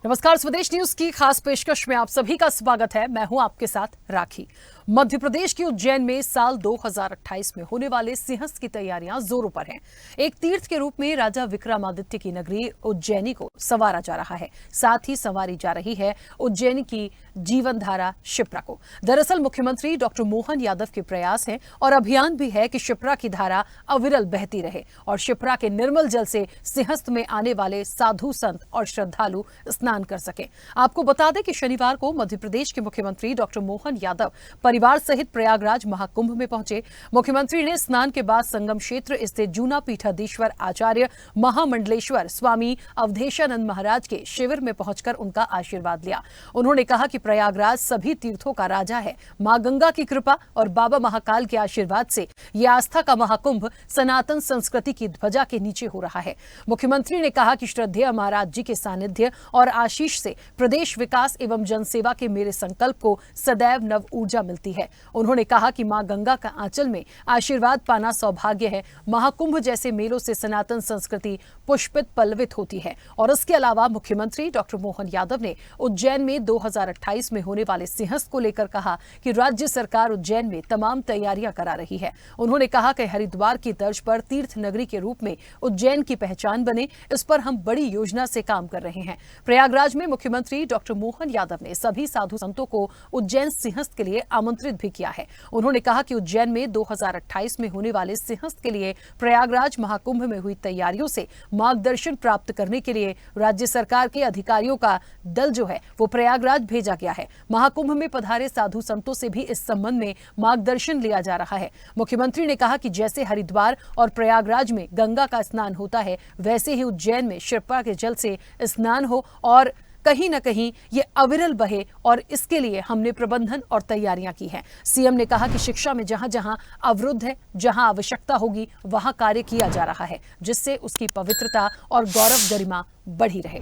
नमस्कार, स्वदेश न्यूज की खास पेशकश में आप सभी का स्वागत है। मैं हूं आपके साथ राखी। मध्य प्रदेश के उज्जैन में साल 2028 में होने वाले सिंहस्थ की तैयारियां जोरों पर हैं। एक तीर्थ के रूप में राजा विक्रमादित्य की नगरी उज्जैनी को संवारा जा रहा है, साथ ही संवारी जा रही है उज्जैन की जीवनधारा शिप्रा को। दरअसल मुख्यमंत्री डॉक्टर मोहन यादव के प्रयास हैं और अभियान भी है कि शिप्रा की धारा अविरल बहती रहे और शिप्रा के निर्मल जल से सिंहस्थ में आने वाले साधु संत और श्रद्धालु स्नान कर सके। आपको बता दें कि शनिवार को मध्य प्रदेश के मुख्यमंत्री डॉक्टर मोहन यादव परिवार सहित प्रयागराज महाकुंभ में पहुंचे। मुख्यमंत्री ने स्नान के बाद संगम क्षेत्र स्थित जूना पीठाधीश्वर आचार्य महामंडलेश्वर स्वामी अवधेशानंद महाराज के शिविर में पहुंचकर उनका आशीर्वाद लिया। उन्होंने कहा कि प्रयागराज सभी तीर्थों का राजा है। मां गंगा की कृपा और बाबा महाकाल के आशीर्वाद से यह आस्था का महाकुंभ सनातन संस्कृति की ध्वजा के नीचे हो रहा है। मुख्यमंत्री ने कहा कि श्रद्धेय महाराज जी के सानिध्य और आशीष से प्रदेश विकास एवं जनसेवा के मेरे संकल्प को सदैव नव ऊर्जा मिलती है। उन्होंने कहा कि मां गंगा का आंचल में आशीर्वाद पाना सौभाग्य है। महाकुंभ जैसे मेलों से सनातन संस्कृति पुष्पित पल्लवित होती है। और इसके अलावा मुख्यमंत्री डॉक्टर मोहन यादव ने उज्जैन में 2028 में होने वाले सिंहस्थ को लेकर कहा कि राज्य सरकार उज्जैन में तमाम तैयारियां करा रही है। उन्होंने कहा कि हरिद्वार की तर्ज पर तीर्थ नगरी के रूप में उज्जैन की पहचान बने, इस पर हम बड़ी योजना से काम कर रहे हैं। प्रयागराज में मुख्यमंत्री डॉक्टर मोहन यादव ने सभी साधु संतों को उज्जैन सिंहस्थ के लिए आमंत्रित भी किया है। उन्होंने कहा कि उज्जैन में 2028 में होने वाले सिंहस्थ के लिए प्रयागराज महाकुंभ में हुई तैयारियों से मार्गदर्शन प्राप्त करने के लिए राज्य सरकार के अधिकारियों का दल जो है वो प्रयागराज भेजा गया है। महाकुंभ में पधारे साधु संतों से भी इस संबंध में मार्गदर्शन लिया जा रहा है। मुख्यमंत्री ने कहा कि जैसे हरिद्वार और प्रयागराज में गंगा का स्नान होता है, वैसे ही उज्जैन में शिप्रा के जल से स्नान हो और कहीं न कहीं ये अविरल बहे, और इसके लिए हमने प्रबंधन और तैयारियां की हैं। सीएम ने कहा कि शिक्षा में जहां जहां अवरुद्ध है, जहां आवश्यकता होगी वहां कार्य किया जा रहा है, जिससे उसकी पवित्रता और गौरव गरिमा बढ़ी रहे।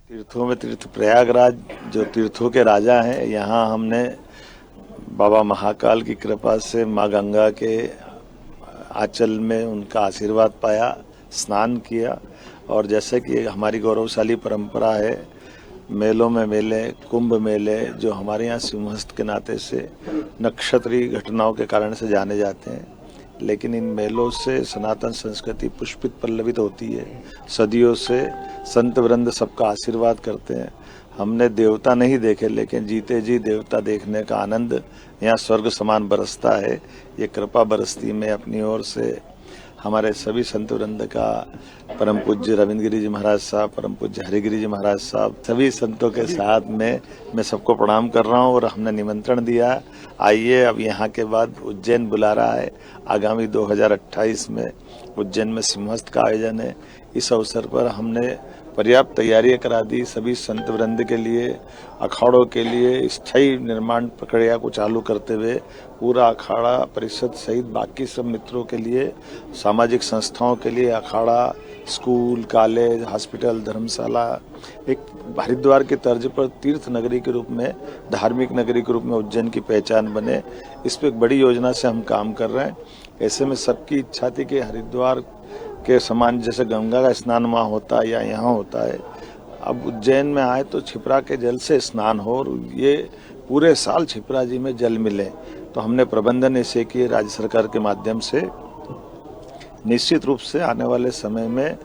तीर्थों में तीर्थ प्रयागराज जो तीर्थों के राजा हैं, यहाँ हमने बाबा महाकाल की कृपा से माँ गंगा के आंचल में उनका आशीर्वाद पाया, स्नान किया। और जैसे कि हमारी गौरवशाली परंपरा है, मेलों में मेले, कुंभ मेले जो हमारे यहाँ सिंहस्थ के नाते से नक्षत्रीय घटनाओं के कारण से जाने जाते हैं, लेकिन इन मेलों से सनातन संस्कृति पुष्पित पल्लवित होती है। सदियों से संत वृंद सबका आशीर्वाद करते हैं। हमने देवता नहीं देखे, लेकिन जीते जी देवता देखने का आनंद यहाँ स्वर्ग समान बरसता है। ये कृपा बरसती में अपनी ओर से हमारे सभी संत वृंद का, परम पूज्य रविंद्र गिरी जी महाराज साहब, परम पूज्य हरिगिरी जी महाराज साहब, सभी संतों के साथ में मैं सबको प्रणाम कर रहा हूँ। और हमने निमंत्रण दिया, आइए। अब यहाँ के बाद उज्जैन बुला रहा है। आगामी 2028 में उज्जैन में सिंहस्थ का आयोजन है। इस अवसर पर हमने पर्याप्त तैयारियां करा दी। सभी संत वृंद के लिए, अखाड़ों के लिए स्थायी निर्माण प्रक्रिया को चालू करते हुए पूरा अखाड़ा परिषद सहित बाकी सब मित्रों के लिए, सामाजिक संस्थाओं के लिए अखाड़ा, स्कूल, कॉलेज, हॉस्पिटल, धर्मशाला, एक हरिद्वार के तर्ज पर तीर्थ नगरी के रूप में, धार्मिक नगरी के रूप में उज्जैन की पहचान बने, इस पर एक बड़ी योजना से हम काम कर रहे हैं। ऐसे में सबकी इच्छा थी कि हरिद्वार के समान जैसे गंगा का स्नान वहाँ होता है या यहाँ होता है, अब उज्जैन में आए तो छिप्रा के जल से स्नान हो और ये पूरे साल छिप्रा जी में जल मिले। तो हमने प्रबंधन ऐसे किए राज्य सरकार के माध्यम से। निश्चित रूप से आने वाले समय में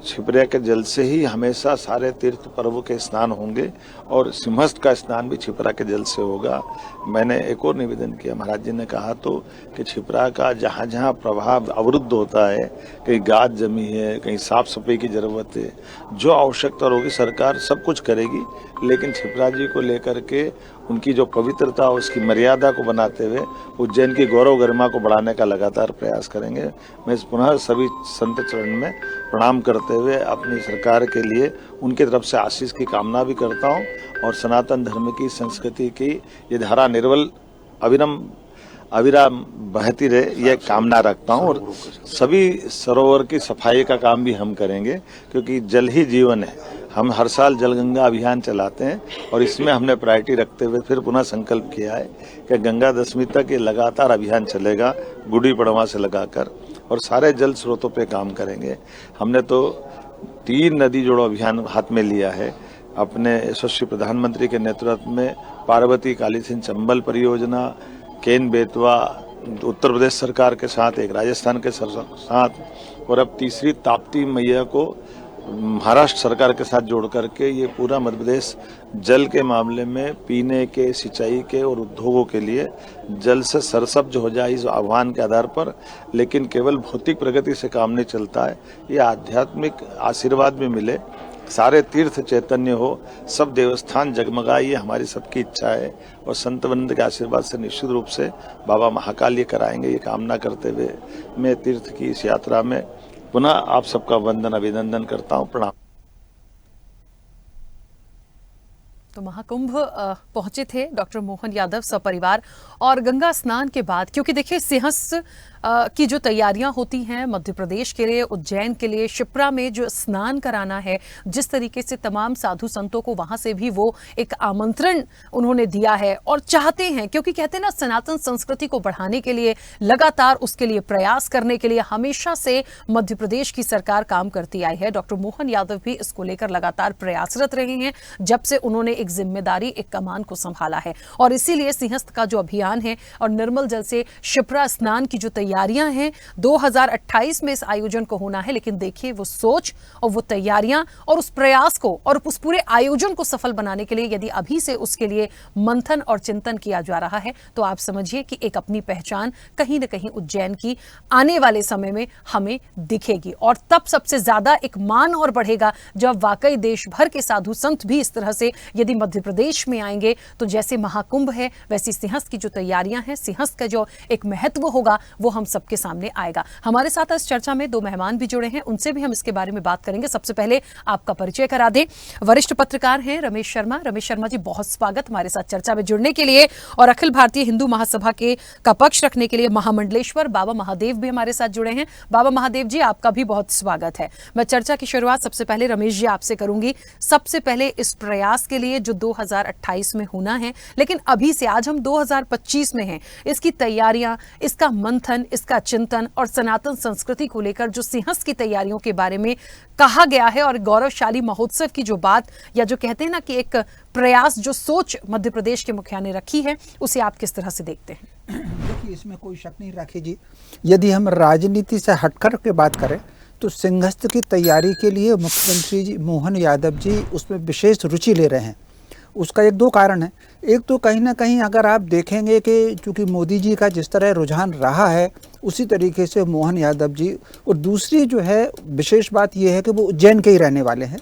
छिप्रा के जल से ही हमेशा सारे तीर्थ पर्वों के स्नान होंगे और सिंहस्थ का स्नान भी छिप्रा के जल से होगा। मैंने एक और निवेदन किया, महाराज जी ने कहा तो कि छिप्रा का जहाँ जहाँ प्रभाव अवरुद्ध होता है, कहीं गाद जमी है, कहीं साफ सफाई की जरूरत है, जो आवश्यकता होगी सरकार सब कुछ करेगी, लेकिन छिप्रा जी को लेकर के उनकी जो पवित्रता, उसकी मर्यादा को बनाते हुए उज्जैन की गौरव गरिमा को बढ़ाने का लगातार प्रयास करेंगे। मैं पुनः सभी संत चरण में प्रणाम करते हुए अपनी सरकार के लिए उनकी तरफ से आशीष की कामना भी करता हूँ और सनातन धर्म की, संस्कृति की ये धारा निर्वल अविराम बहती रहे, यह कामना रखता हूँ। और सभी सरोवर की सफाई का काम भी हम करेंगे, क्योंकि जल ही जीवन है। हम हर साल जल गंगा अभियान चलाते हैं और इसमें हमने प्रायोरिटी रखते हुए फिर पुनः संकल्प किया है कि गंगा दशमी तक ये लगातार अभियान चलेगा, गुड़ी पड़वा से लगाकर। और सारे जल स्रोतों पे काम करेंगे। हमने तो 3 नदी जोड़ो अभियान हाथ में लिया है। अपने यशस्वी प्रधानमंत्री के नेतृत्व में पार्वती काली सिंध चंबल परियोजना, केन बेतवा उत्तर प्रदेश सरकार के साथ, एक राजस्थान के साथ, और अब तीसरी ताप्ती मैया को महाराष्ट्र सरकार के साथ जोड़ करके ये पूरा मध्य प्रदेश जल के मामले में पीने के, सिंचाई के और उद्योगों के लिए जल से सरसब्ज हो जाए इस आह्वान के आधार पर। लेकिन केवल भौतिक प्रगति से काम नहीं चलता है, ये आध्यात्मिक आशीर्वाद भी मिले, सारे तीर्थ चैतन्य हो, सब देवस्थान जगमगाए, ये हमारी सबकी इच्छा है। और संत वृंद के आशीर्वाद से निश्चित रूप से बाबा महाकाल ये कराएंगे, ये कामना करते हुए मैं तीर्थ की इस यात्रा में पुनः आप सबका वंदन अभिनंदन करता हूँ। प्रणाम। तो महाकुंभ पहुंचे थे डॉक्टर मोहन यादव सपरिवार, और गंगा स्नान के बाद, क्योंकि देखिए सिंहस्थ की जो तैयारियां होती हैं मध्य प्रदेश के लिए, उज्जैन के लिए, शिप्रा में जो स्नान कराना है, जिस तरीके से तमाम साधु संतों को वहां से भी वो एक आमंत्रण उन्होंने दिया है और चाहते हैं, क्योंकि कहते हैं ना सनातन संस्कृति को बढ़ाने के लिए लगातार उसके लिए प्रयास करने के लिए हमेशा से मध्य प्रदेश की सरकार काम करती आई है। डॉक्टर मोहन यादव भी इसको लेकर लगातार प्रयासरत रहे हैं जब से उन्होंने एक जिम्मेदारी, एक कमान को संभाला है। और इसीलिए सिंहस्थ का जो अभियान है और निर्मल जल से शिप्रा स्नान की जो तैयारियां हैं 2028 में इस आयोजन को होना है। लेकिन देखिए वो सोच और वो तैयारियां और उस प्रयास को और उस पूरे आयोजन को सफल बनाने के लिए यदि अभी से उसके लिए मंथन और चिंतन किया जा रहा है तो आप समझिए कि एक अपनी पहचान कहीं ना कहीं उज्जैन की आने वाले समय में हमें दिखेगी। और तब सबसे ज्यादा एक मान और बढ़ेगा जब वाकई देश भर के साधु संत भी इस तरह से यदि मध्य प्रदेश में आएंगे तो जैसे महाकुंभ है वैसी सिंहस्थ की जो तैयारियां हैं, सिंहस्थ का जो एक महत्व होगा वो हम सबके सामने आएगा। हमारे साथ इस चर्चा में 2 मेहमान भी जुड़े हैं, उनसे भी हम इसके बारे में बात करेंगे। सबसे पहले आपका परिचय करा दें। वरिष्ठ पत्रकार हैं रमेश शर्मा। रमेश शर्मा जी, बहुत स्वागत हमारे साथ चर्चा में जुड़ने के लिए। और अखिल भारतीय हिंदू महासभा के का पक्ष रखने के लिए महामंडलेश्वर बाबा महादेव भी हमारे साथ जुड़े हैं। बाबा महादेव जी, आपका भी बहुत स्वागत है। मैं चर्चा की शुरुआत सबसे पहले रमेश जी आपसे करूंगी। सबसे पहले इस प्रयास के लिए जो 2028 में होना है, लेकिन अभी से आज हम 2025 में हैं, इसकी तैयारियां, इसका मंथन, इसका चिंतन और सनातन संस्कृति को लेकर जो सिंहस्थ की तैयारियों के बारे में कहा गया है और गौरवशाली महोत्सव की जो बात या जो कहते हैं ना कि एक प्रयास, जो सोच मध्य प्रदेश के मुखिया ने रखी है, उसे आप किस तरह से देखते हैं? देखिए, इसमें कोई शक नहीं राखी जी, यदि हम राजनीति से हटकर के बात करें तो सिंहस्थ की तैयारी के लिए मुख्यमंत्री जी मोहन यादव जी उसमें विशेष रुचि ले रहे हैं। उसका 1-2 कारण है। एक तो कहीं ना कहीं अगर आप देखेंगे कि चूँकि मोदी जी का जिस तरह रुझान रहा है उसी तरीके से मोहन यादव जी, और दूसरी जो है विशेष बात यह है कि वो उज्जैन के ही रहने वाले हैं,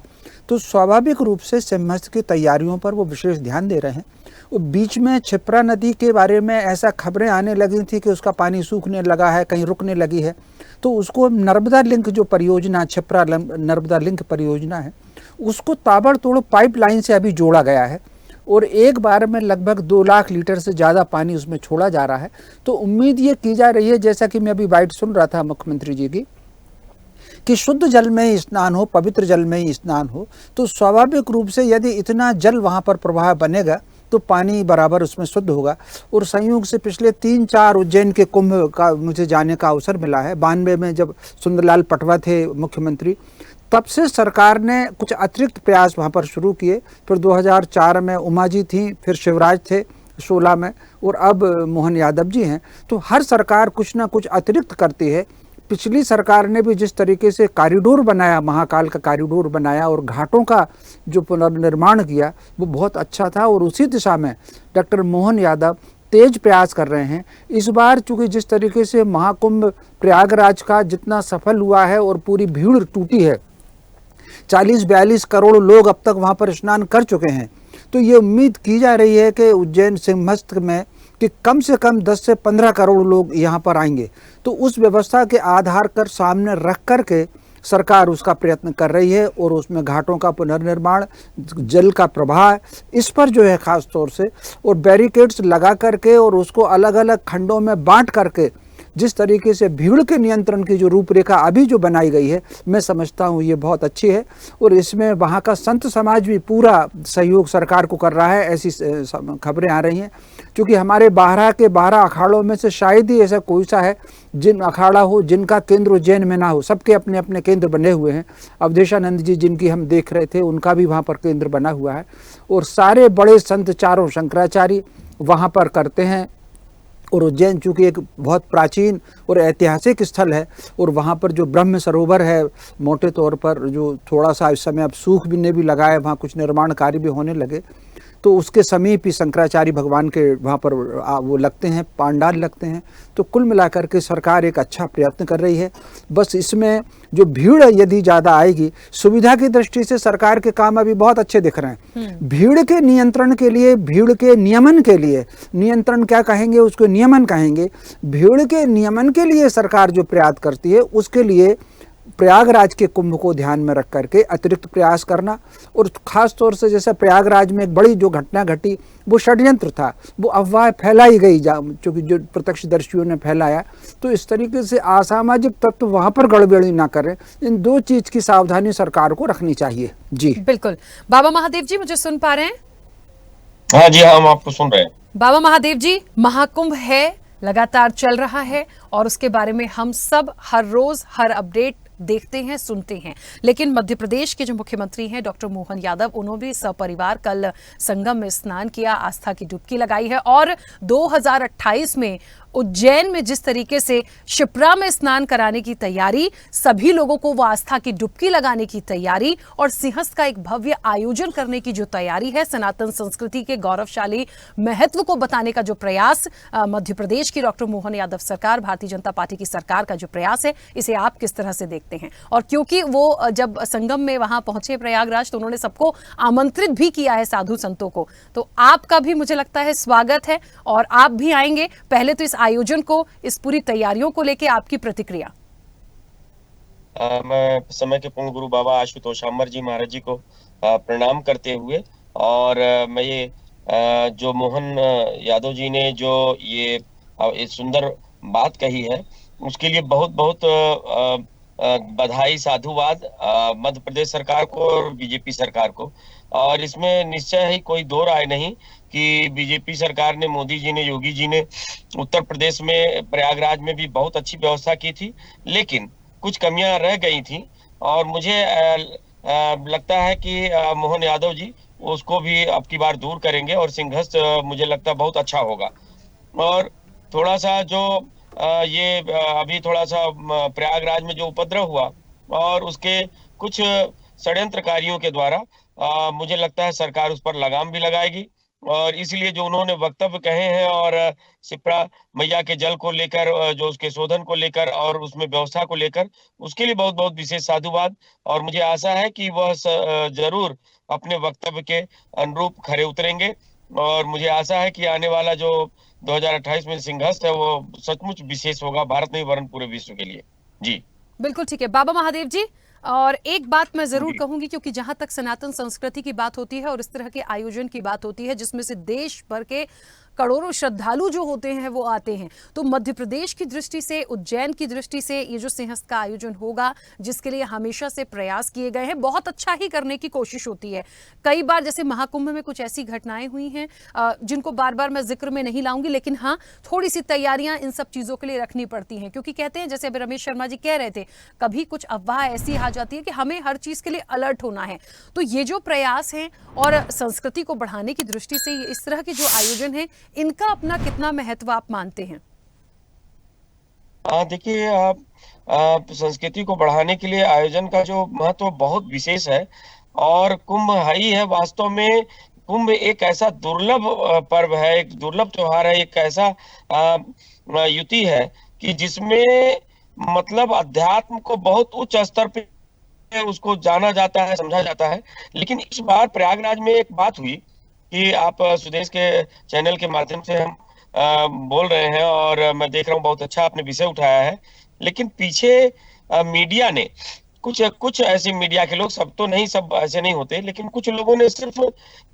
तो स्वाभाविक रूप से सिंहस्थ की तैयारियों पर वो विशेष ध्यान दे रहे हैं। और बीच में क्षिप्रा नदी के बारे में ऐसा खबरें आने लगी थी कि उसका पानी सूखने लगा है, कहीं रुकने लगी है, तो उसको नर्मदा लिंक जो परियोजना, क्षिप्रा नर्मदा लिंक परियोजना है, उसको ताबड़तोड़ पाइपलाइन से अभी जोड़ा गया है और एक बार में लगभग 2 लाख लीटर से ज़्यादा पानी उसमें छोड़ा जा रहा है। तो उम्मीद ये की जा रही है, जैसा कि मैं अभी बाइट सुन रहा था मुख्यमंत्री जी की, कि शुद्ध जल में ही स्नान हो, पवित्र जल में ही स्नान हो। तो स्वाभाविक रूप से यदि इतना जल वहाँ पर प्रवाह बनेगा तो पानी बराबर उसमें शुद्ध होगा। और संयोग से पिछले 3-4 उज्जैन के कुंभ का मुझे जाने का अवसर मिला है। 92 में जब सुंदरलाल पटवा थे मुख्यमंत्री, तब से सरकार ने कुछ अतिरिक्त प्रयास वहाँ पर शुरू किए। फिर 2004 में उमा जी थी, फिर शिवराज थे 16 में, और अब मोहन यादव जी हैं। तो हर सरकार कुछ ना कुछ अतिरिक्त करती है। पिछली सरकार ने भी जिस तरीके से कॉरिडोर बनाया, महाकाल का कॉरिडोर बनाया और घाटों का जो पुनर्निर्माण किया, वो बहुत अच्छा था। और उसी दिशा में डॉक्टर मोहन यादव तेज प्रयास कर रहे हैं। इस बार चूँकि जिस तरीके से महाकुंभ प्रयागराज का जितना सफल हुआ है और पूरी भीड़ टूटी है, 40-42 करोड़ लोग अब तक वहाँ पर स्नान कर चुके हैं, तो ये उम्मीद की जा रही है कि उज्जैन सिंहस्थ में कि कम से कम 10 से 15 करोड़ लोग यहाँ पर आएंगे। तो उस व्यवस्था के आधार पर सामने रख कर के सरकार उसका प्रयत्न कर रही है और उसमें घाटों का पुनर्निर्माण, जल का प्रवाह, इस पर जो है ख़ास तौर से, और बैरिकेड्स लगा करके और उसको अलग अलग खंडों में बांट करके जिस तरीके से भीड़ के नियंत्रण की जो रूपरेखा अभी जो बनाई गई है, मैं समझता हूँ ये बहुत अच्छी है और इसमें वहाँ का संत समाज भी पूरा सहयोग सरकार को कर रहा है, ऐसी खबरें आ रही हैं। क्योंकि हमारे 12 के 12 अखाड़ों में से शायद ही ऐसा कोई सा है जिन अखाड़ा हो जिनका केंद्र उज्जैन में ना हो। सबके अपने अपने केंद्र बने हुए हैं। अवधेशानंद जी जिनकी हम देख रहे थे, उनका भी वहाँ पर केंद्र बना हुआ है और सारे बड़े संत चारों शंकराचार्य वहाँ पर करते हैं। और उज्जैन चूँकि एक बहुत प्राचीन और ऐतिहासिक स्थल है और वहाँ पर जो ब्रह्म सरोवर है, मोटे तौर पर जो थोड़ा सा इस समय अब सूख भी लगा है, वहाँ कुछ निर्माण कार्य भी होने लगे, तो उसके समीप ही शंकराचार्य भगवान के वहाँ पर वो लगते हैं, पांडाल लगते हैं। तो कुल मिलाकर के सरकार एक अच्छा प्रयत्न कर रही है। बस इसमें जो भीड़ यदि ज़्यादा आएगी, सुविधा की दृष्टि से सरकार के काम अभी बहुत अच्छे दिख रहे हैं। भीड़ के नियंत्रण के लिए, भीड़ के नियमन के लिए, नियंत्रण क्या कहेंगे उसको, नियमन कहेंगे, भीड़ के नियमन के लिए सरकार जो प्रयास करती है, उसके लिए प्रयागराज के कुंभ को ध्यान में रख करके अतिरिक्त प्रयास करना। और ख़ास तौर से जैसे प्रयागराज में एक बड़ी जो घटना घटी, वो षड्यंत्र था, वो अफवाह फैलाई गई चूँकि जो प्रत्यक्षदर्शियों ने फैलाया। तो इस तरीके से असामाजिक तत्व वहाँ पर गड़बड़ी ना करें। इन दो चीज़ की सावधानी सरकार को रखनी चाहिए। जी बिल्कुल। बाबा महादेव जी, मुझे सुन पा रहे हैं? हाँ जी, हाँ, हम आपको सुन रहे हैं। बाबा महादेव जी, महाकुंभ है, लगातार चल रहा है और उसके बारे में हम सब हर रोज हर अपडेट देखते हैं, सुनते हैं। लेकिन मध्य प्रदेश के जो मुख्यमंत्री हैं डॉक्टर मोहन यादव, उन्होंने भी सपरिवार कल संगम में स्नान किया, आस्था की डुबकी लगाई है। और 2028 में उज्जैन में जिस तरीके से शिप्रा में स्नान कराने की तैयारी, सभी लोगों को वो आस्था की डुबकी लगाने की तैयारी और सिंहस्थ का एक भव्य आयोजन करने की जो तैयारी है, सनातन संस्कृति के गौरवशाली महत्व को बताने का जो प्रयास मध्य प्रदेश की डॉक्टर मोहन यादव सरकार, भारतीय जनता पार्टी की सरकार का जो प्रयास है, इसे आप किस तरह से देखते हैं? और क्योंकि वो जब संगम में वहां पहुंचे प्रयागराज, तो उन्होंने सबको आमंत्रित भी किया है, साधु संतों को, तो आपका भी मुझे लगता है स्वागत है और आप भी आएंगे। पहले तो इस आयोजन को, इस पूरी तैयारियों को लेके आपकी प्रतिक्रिया? मैं समय के पूर्ण गुरु बाबा आशुतोष अमर जी महाराज जी को प्रणाम करते हुए, और मैं ये जो मोहन यादव जी ने जो ये सुंदर बात कही है, उसके लिए बहुत बहुत बधाई, साधुवाद मध्य प्रदेश सरकार को और बीजेपी सरकार को। और इसमें निश्चय ही कोई दो राय नहीं कि बीजेपी सरकार ने, मोदी जी ने, योगी जी ने उत्तर प्रदेश में प्रयागराज में भी बहुत अच्छी व्यवस्था की थी, लेकिन कुछ कमियां रह गई थी और मुझे लगता है कि मोहन यादव जी उसको भी अब की बार दूर करेंगे और सिंहस्थ मुझे लगता है बहुत अच्छा होगा। और थोड़ा सा जो ये अभी थोड़ा सा प्रयागराज में जो उपद्रव हुआ और उसके कुछ षड्यंत्रकारियों के द्वारा मुझे लगता है सरकार उस पर लगाम भी लगाएगी। और इसलिए जो उन्होंने वक्तव्य कहे हैं और शिप्रा मैया के जल को लेकर, जो उसके शोधन को लेकर और उसमें व्यवस्था को लेकर, उसके लिए बहुत बहुत विशेष साधुवाद। और मुझे आशा है कि वह जरूर अपने वक्तव्य के अनुरूप खरे उतरेंगे और मुझे आशा है कि आने वाला जो 2028 में सिंहस्थ है वो सचमुच विशेष होगा, भारत नहीं वरन पूरे विश्व के लिए। जी बिल्कुल ठीक है बाबा महादेव जी। और एक बात मैं जरूर कहूंगी, क्योंकि जहां तक सनातन संस्कृति की बात होती है और इस तरह के आयोजन की बात होती है जिसमें से देश भर के करोड़ों श्रद्धालु जो होते हैं वो आते हैं, तो मध्य प्रदेश की दृष्टि से, उज्जैन की दृष्टि से ये जो सिंहस्थ का आयोजन होगा, जिसके लिए हमेशा से प्रयास किए गए हैं, बहुत अच्छा ही करने की कोशिश होती है। कई बार जैसे महाकुंभ में कुछ ऐसी घटनाएं हुई हैं जिनको बार बार मैं जिक्र में नहीं लाऊंगी, लेकिन हाँ, थोड़ी सी तैयारियां इन सब चीजों के लिए रखनी पड़ती हैं, क्योंकि कहते हैं, जैसे अभी रमेश शर्मा जी कह रहे थे, कभी कुछ अफवाह ऐसी आ जाती है कि हमें हर चीज के लिए अलर्ट होना है। तो ये जो प्रयास हैं और संस्कृति को बढ़ाने की दृष्टि से इस तरह के जो आयोजन है, इनका अपना कितना महत्व आप मानते हैं? देखिए, आप संस्कृति को बढ़ाने के लिए आयोजन का जो महत्व बहुत विशेष है और कुंभ ही है। वास्तव में कुंभ एक ऐसा दुर्लभ पर्व है, एक दुर्लभ त्योहार है, एक ऐसा युति है कि जिसमें मतलब अध्यात्म को बहुत उच्च स्तर पे उसको जाना जाता है, समझा जाता है। लेकिन इस बार प्रयागराज में एक बात हुई कि आप स्वदेश के चैनल के माध्यम से हम बोल रहे हैं और मैं देख रहा हूँ बहुत अच्छा आपने विषय उठाया है, लेकिन पीछे मीडिया ने कुछ ऐसे मीडिया के लोग, सब तो नहीं, सब ऐसे नहीं होते, लेकिन कुछ लोगों ने सिर्फ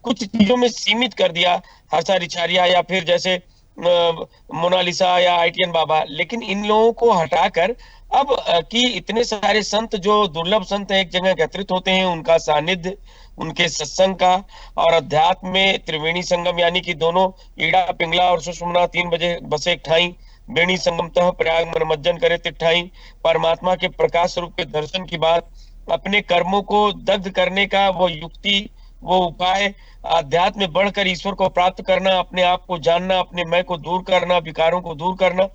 कुछ चीजों में सीमित कर दिया, हर्षा रिछारिया या फिर जैसे मोनालिसा या आईटीएन बाबा, लेकिन इन लोगों को हटाकर अब कि इतने सारे संत जो दुर्लभ संत एक जगह एकत्रित होते हैं, उनका सानिध्य, उनके सत्संग का, और अध्यात्म में त्रिवेणी संगम यानी कि दोनों ईड़ा पिंगला और सुषुम्ना 3 बजे बसे एक ठाई, बेणी संगम तह प्रयाग मन मज्जन करे तिठाई, परमात्मा के प्रकाश स्वरूप के दर्शन की बात, अपने कर्मों को दग्ध करने का वो युक्ति, वो उपाय, आध्यात्म में बढ़कर ईश्वर को प्राप्त करना, अपने आप को जानना, अपने मैं को दूर करना, विकारों को दूर करना,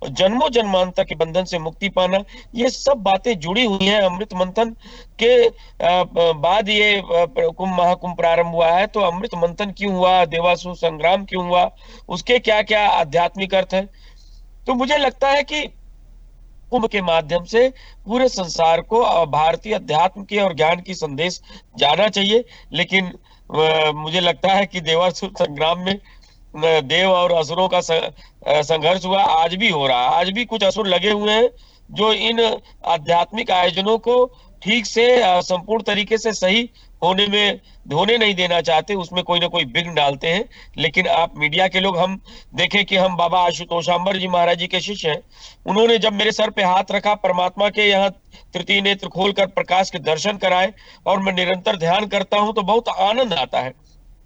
जन्मों जन्मांतर के बंधन से मुक्ति पाना, ये सब बातें जुड़ी हुई हैं। अमृत मंथन के बाद ये कुंभ महाकुंभ प्रारंभ हुआ है, तो अमृत मंथन क्यों हुआ, देवासुर संग्राम क्यों हुआ, उसके क्या क्या आध्यात्मिक अर्थ है। तो मुझे लगता है कि कुंभ के माध्यम से पूरे संसार को भारतीय अध्यात्म के और ज्ञान की संदेश जाना चाहिए। लेकिन मुझे लगता है कि देवासुर संग्राम में देव और असुरों का संघर्ष हुआ, आज भी हो रहा है। आज भी कुछ असुर लगे हुए हैं जो इन आध्यात्मिक आयोजनों को ठीक से संपूर्ण तरीके से सही होने नहीं देना चाहते, उसमें कोई ना कोई विघ्न डालते हैं। लेकिन आप मीडिया के लोग, हम देखें कि हम बाबा आशुतोषाम्बर जी महाराज जी के शिष्य हैं, उन्होंने जब मेरे सर पे हाथ रखा, परमात्मा के यहाँ तृतीय नेत्र खोलकर प्रकाश के दर्शन कराए, और मैं निरंतर ध्यान करता हूं तो बहुत आनंद आता है,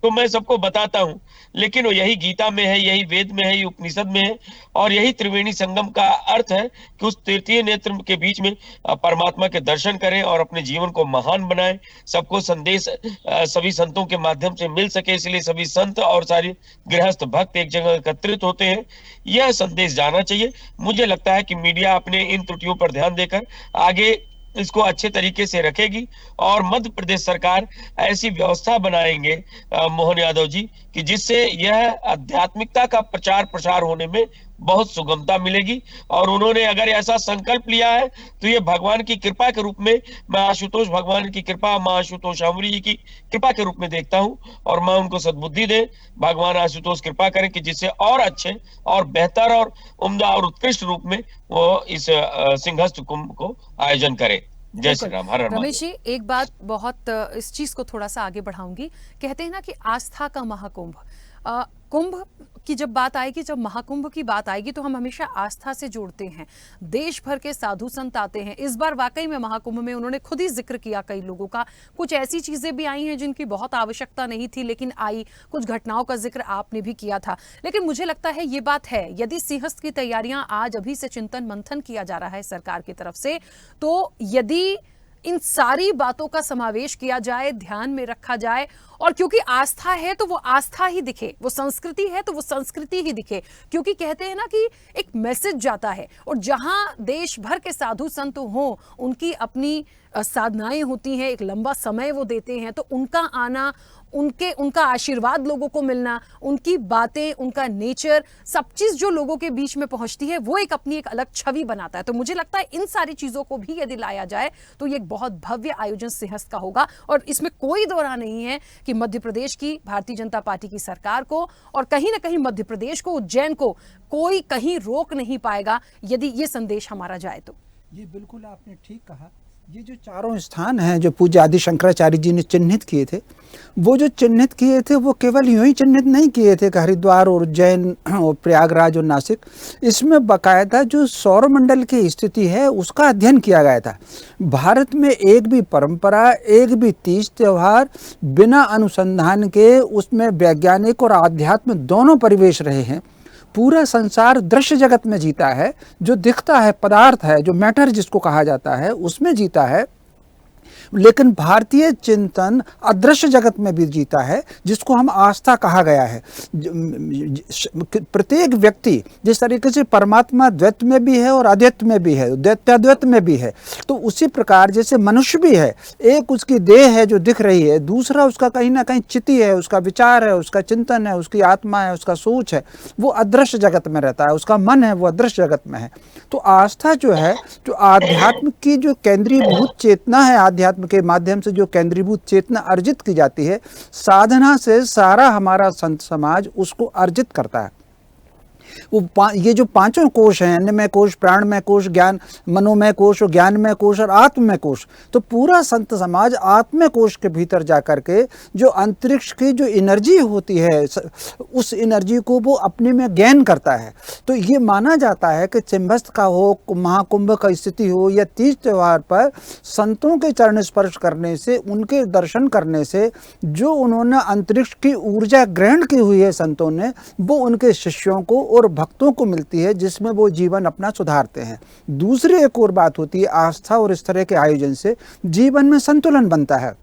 तो मैं सबको बताता हूं। लेकिन वो यही गीता में है, यही वेद में है, यही उपनिषद में है, और यही त्रिवेणी संगम का अर्थ है कि उस तृतीय नेत्र के बीच में परमात्मा के दर्शन करें और अपने जीवन को महान बनाएं, सबको संदेश सभी संतों के माध्यम से मिल सके, इसलिए सभी संत और सारे गृहस्थ भक्त एक जगह एकत्रित होते हैं। यह संदेश जाना चाहिए। मुझे लगता है कि मीडिया अपने इन त्रुटियों पर ध्यान देकर आगे इसको अच्छे तरीके से रखेगी, और मध्य प्रदेश सरकार ऐसी व्यवस्था बनाएंगे मोहन यादव जी कि जिससे यह आध्यात्मिकता का प्रचार प्रसार होने में बहुत सुगमता मिलेगी। और उन्होंने अगर ऐसा संकल्प लिया है तो ये भगवान की कृपा के रूप में, मैं आशुतोष भगवान की कृपा, माँ आशुतोषाम्बरी जी की कृपा के रूप में देखता हूं, और माँ उनको सद्बुद्धि दे, भगवान आशुतोष कृपा करें कि जिससे और अच्छे और बेहतर और उम्दा और उत्कृष्ट रूप में वो इस सिंहस्थ कुंभ को आयोजन करे। जय श्री राम, हर हर रमेश जी, एक बात बहुत इस चीज को थोड़ा सा आगे बढ़ाऊंगी। कहते हैं ना कि आस्था का महाकुंभ, कुंभ की जब बात आएगी, जब महाकुंभ की बात आएगी, तो हम हमेशा आस्था से जोड़ते हैं। देश भर के साधु संत आते हैं। इस बार वाकई में महाकुंभ में उन्होंने खुद ही जिक्र किया कई लोगों का। कुछ ऐसी चीजें भी आई हैं जिनकी बहुत आवश्यकता नहीं थी, लेकिन आई। कुछ घटनाओं का जिक्र आपने भी किया था। लेकिन मुझे लगता है ये बात है, यदि सिंहस्थ की तैयारियां आज अभी से चिंतन मंथन किया जा रहा है सरकार की तरफ से, तो यदि इन सारी बातों का समावेश किया जाए, ध्यान में रखा जाए, और क्योंकि आस्था है तो वो आस्था ही दिखे, वो संस्कृति है तो वो संस्कृति ही दिखे, क्योंकि कहते हैं ना कि एक मैसेज जाता है, और जहां देश भर के साधु संत हों, उनकी अपनी साधनाएं होती हैं, एक लंबा समय वो देते हैं, तो उनका आना, उनका आशीर्वाद लोगों को मिलना, उनकी बातें, उनका नेचर, सब चीज जो लोगों के बीच में पहुंचती है, वो एक अपनी एक अलग छवि बनाता है। तो मुझे लगता है इन सारी चीजों को भी यदि लाया जाए तो ये एक बहुत भव्य आयोजन सिंहस्थ का होगा, और इसमें कोई दो राय नहीं है कि मध्य प्रदेश की भारतीय जनता पार्टी की सरकार को, और कहीं ना कहीं मध्य प्रदेश को, उज्जैन को कोई कहीं रोक नहीं पाएगा यदि ये संदेश हमारा जाए तो। ये बिल्कुल आपने ठीक कहा। ये जो चारों स्थान हैं जो पूज्य आदि शंकराचार्य जी ने चिन्हित किए थे, वो जो चिन्हित किए थे वो केवल यूं ही चिन्हित नहीं किए थे कि हरिद्वार और उज्जैन और प्रयागराज और नासिक। इसमें बाकायदा जो सौरमंडल की स्थिति है उसका अध्ययन किया गया था। भारत में एक भी परंपरा, एक भी तीज त्यौहार बिना अनुसंधान के उसमें वैज्ञानिक और आध्यात्म दोनों परिवेश रहे हैं। पूरा संसार दृश्य जगत में जीता है, जो दिखता है, पदार्थ है, जो मैटर जिसको कहा जाता है, उसमें जीता है। लेकिन भारतीय चिंतन अदृश्य जगत में भी जीता है, जिसको हम आस्था कहा गया है। प्रत्येक व्यक्ति जिस तरीके से परमात्मा द्वैत में भी है और अद्वैत में भी है, द्वैताद्वैत में भी है, तो उसी प्रकार जैसे मनुष्य भी है, एक उसकी देह है जो दिख रही है, दूसरा उसका कहीं ना कहीं चिति है, उसका विचार है, उसका चिंतन है, उसकी आत्मा है, उसका सोच है, वो अदृश्य जगत में रहता है, उसका मन है वो अदृश्य जगत में है। तो आस्था जो है, जो आध्यात्म की जो केंद्रीभूत चेतना है, आध्यात्म के माध्यम से जो केंद्रीभूत चेतना अर्जित की जाती है, साधना से सारा हमारा संत समाज उसको अर्जित करता है। ये जो पांचों कोश हैं, अन्नमय कोश, प्राणमय कोश, ज्ञान मनोमय कोश और ज्ञानमय कोश और आत्ममय कोश, तो पूरा संत समाज आत्ममय कोश के भीतर जाकर के जो अंतरिक्ष की जो एनर्जी होती है उस एनर्जी को वो अपने में गेन करता है। तो ये माना जाता है कि चिंभस्थ का हो, महाकुंभ का स्थिति हो या तीज त्योहार पर संतों के चरण स्पर्श करने से, उनके दर्शन करने से जो उन्होंने अंतरिक्ष की ऊर्जा ग्रहण की हुई है संतों ने, वो उनके शिष्यों को और भक्तों को मिलती है, जिसमें वो जीवन अपना सुधारते हैं। दूसरी एक और बात होती है, आस्था और इस तरह के आयोजन से जीवन में संतुलन बनता है।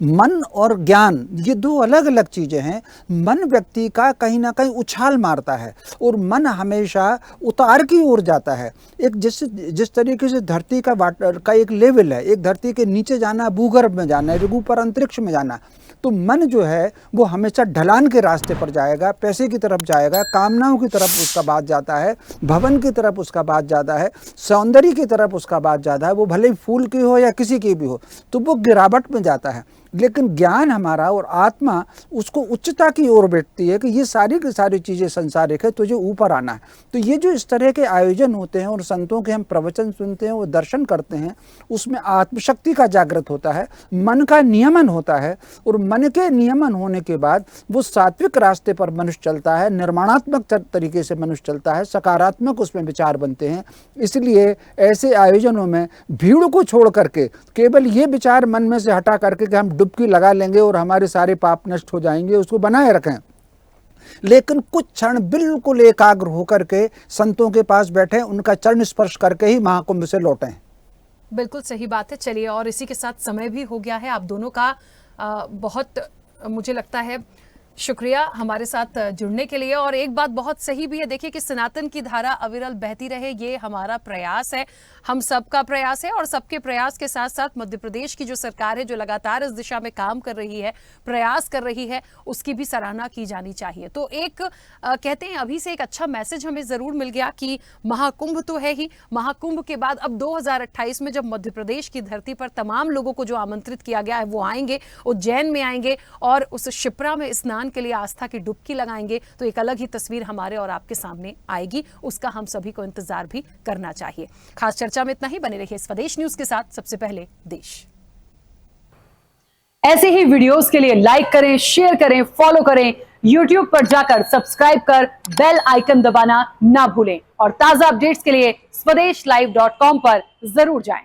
मन और ज्ञान ये दो अलग अलग चीजें हैं। मन व्यक्ति का कहीं ना कहीं उछाल मारता है और मन हमेशा उतार की ओर जाता है। एक जिस तरीके से धरती का वाटर का एक लेवल है, एक धरती के नीचे जाना, भूगर्भ में जाना, एक ऊपर अंतरिक्ष में जाना, तो मन जो है वो हमेशा ढलान के रास्ते पर जाएगा, पैसे की तरफ जाएगा, कामनाओं की तरफ उसका बात जाता है, भवन की तरफ उसका बात ज़्यादा है, सौंदर्य की तरफ उसका बात ज़्यादा है, वो भले ही फूल की हो या किसी की भी हो, तो वो गिरावट में जाता है। लेकिन ज्ञान हमारा और आत्मा उसको उच्चता की ओर बैठती है कि ये सारी की सारी चीज़ें संसारिक है, तुझे ऊपर आना है। तो ये जो इस तरह के आयोजन होते हैं और संतों के हम प्रवचन सुनते हैं, वो दर्शन करते हैं, उसमें आत्मशक्ति का जागृत होता है, मन का नियमन होता है और मन के नियमन होने के बाद वो सात्विक रास्ते पर मनुष्य चलता है, निर्माणात्मक तरीके से मनुष्य चलता है, सकारात्मक उसमें विचार बनते हैं। इसलिए ऐसे आयोजनों में भीड़ को छोड़ करके केवल ये विचार मन में से हटा करके कि हम डुबकी लगा लेंगे और हमारे सारे पाप नष्ट हो जाएंगे, उसको बनाए रखें। लेकिन कुछ क्षण बिल्कुल एकाग्र होकर के संतों के पास बैठे, उनका चरण स्पर्श करके ही महाकुंभ से लौटें। बिल्कुल सही बात है। चलिए, और इसी के साथ समय भी हो गया है। आप दोनों का बहुत मुझे लगता है शुक्रिया हमारे साथ जुड़ने के लिए। और एक बात बहुत सही भी है, देखिए कि सनातन की धारा अविरल बहती रहे, ये हमारा प्रयास है, हम सबका प्रयास है। और सबके प्रयास के साथ साथ मध्य प्रदेश की जो सरकार है, जो लगातार इस दिशा में काम कर रही है, प्रयास कर रही है, उसकी भी सराहना की जानी चाहिए। तो एक कहते हैं अभी से एक अच्छा मैसेज हमें जरूर मिल गया कि महाकुंभ तो है ही, महाकुंभ के बाद अब 2028 में जब मध्य प्रदेश की धरती पर तमाम लोगों को जो आमंत्रित किया गया है वो आएंगे, उज्जैन में आएंगे और उस शिप्रा में स्नान के लिए आस्था की डुबकी लगाएंगे, तो एक अलग ही तस्वीर हमारे और आपके सामने आएगी। उसका हम सभी को इंतजार भी करना चाहिए। खास चर्चा में इतना ही। बने रहिए स्वदेश न्यूज के साथ, सबसे पहले देश। ऐसे ही वीडियोस के लिए लाइक करें, शेयर करें, फॉलो करें, YouTube पर जाकर सब्सक्राइब कर बेल आइकन दबाना ना भूलें। और ताजा अपडेट्स के लिए स्वदेशलाइव.com पर जरूर जाएं।